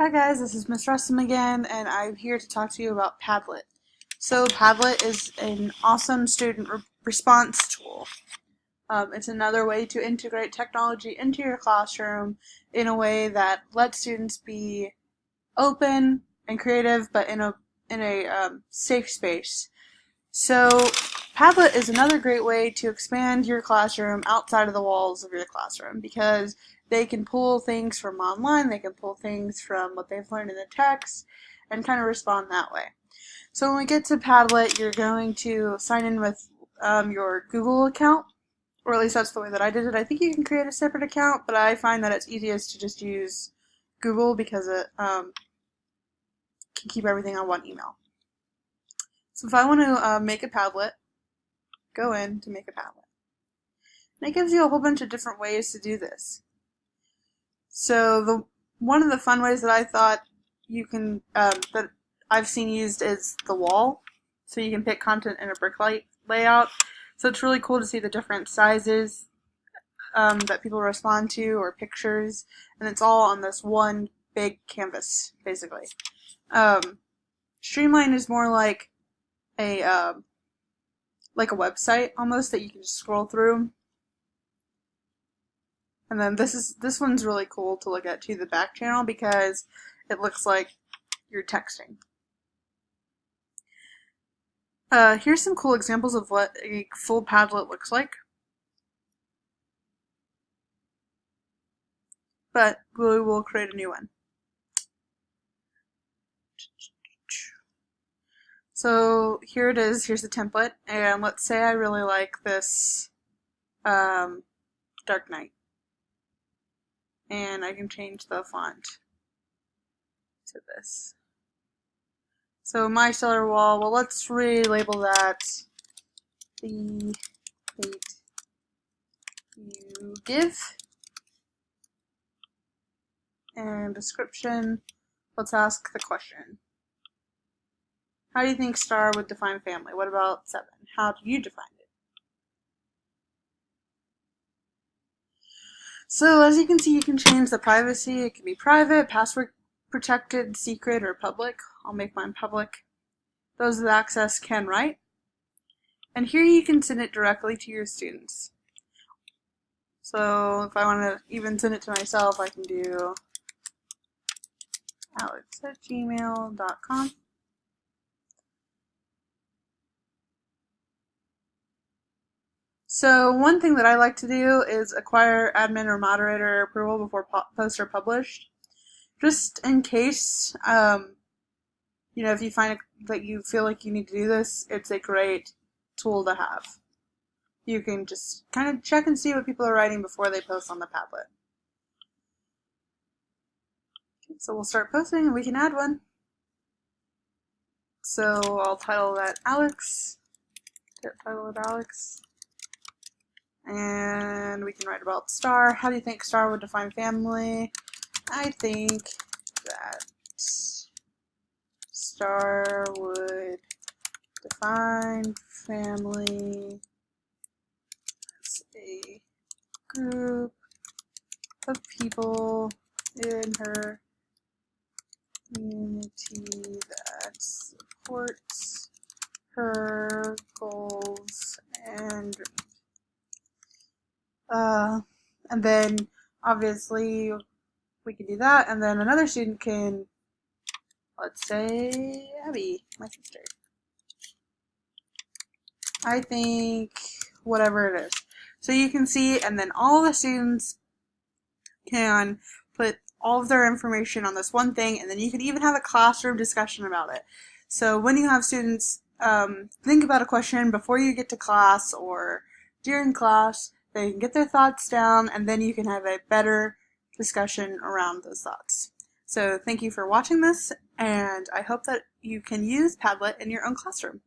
Hi guys, this is Miss Russom again, and I'm here to talk to you about Padlet. So Padlet is an awesome student response tool. It's another way to integrate technology into your classroom in a way that lets students be open and creative, but in a safe space. So Padlet is another great way to expand your classroom outside of the walls of your classroom because they can pull things from online, they can pull things from what they've learned in the text, and kind of respond that way. So when we get to Padlet, you're going to sign in with your Google account, or at least that's the way that I did it. I think you can create a separate account, but I find that it's easiest to just use Google because it can keep everything on one email. So if I want to make a Padlet, go in to make a Padlet. And it gives you a whole bunch of different ways to do this. So one of the fun ways that I thought you can that I've seen used is the wall. So you can pick content in a brick layout. So it's really cool to see the different sizes that people respond to, or pictures, and it's all on this one big canvas, basically. Streamline is more like a website almost that you can just scroll through. And then this one's really cool to look at too, the back channel, because it looks like you're texting. Here's some cool examples of what a full Padlet looks like. But we will create a new one. So here it is, here's the template, and let's say I really like this Dark Knight. And I can change the font to this. So my stellar wall, well, let's relabel that the hate you give. And description, let's ask the question. How do you think Star would define family? What about 7? How do you define it? So as you can see, you can change the privacy. It can be private, password protected, secret, or public. I'll make mine public. Those with access can write. And here you can send it directly to your students. So if I want to even send it to myself, I can do alex@gmail.com. So one thing that I like to do is acquire admin or moderator approval before posts are published, just in case, if you find that you feel like you need to do this, it's a great tool to have. You can just kind of check and see what people are writing before they post on the Padlet. Okay, so we'll start posting and we can add one. So I'll title that Alex. Title it Alex. And we can write about Star. How do you think Star would define family? I think that Star would define family as a group of people in her community that supports her goals and dreams. And then obviously we can do that, and then another student can, let's say Abby, my sister. I think whatever it is. So you can see, and then all the students can put all of their information on this one thing, and then you can even have a classroom discussion about it. So when you have students think about a question before you get to class or during class, they can get their thoughts down, and then you can have a better discussion around those thoughts. So thank you for watching this, and I hope that you can use Padlet in your own classroom.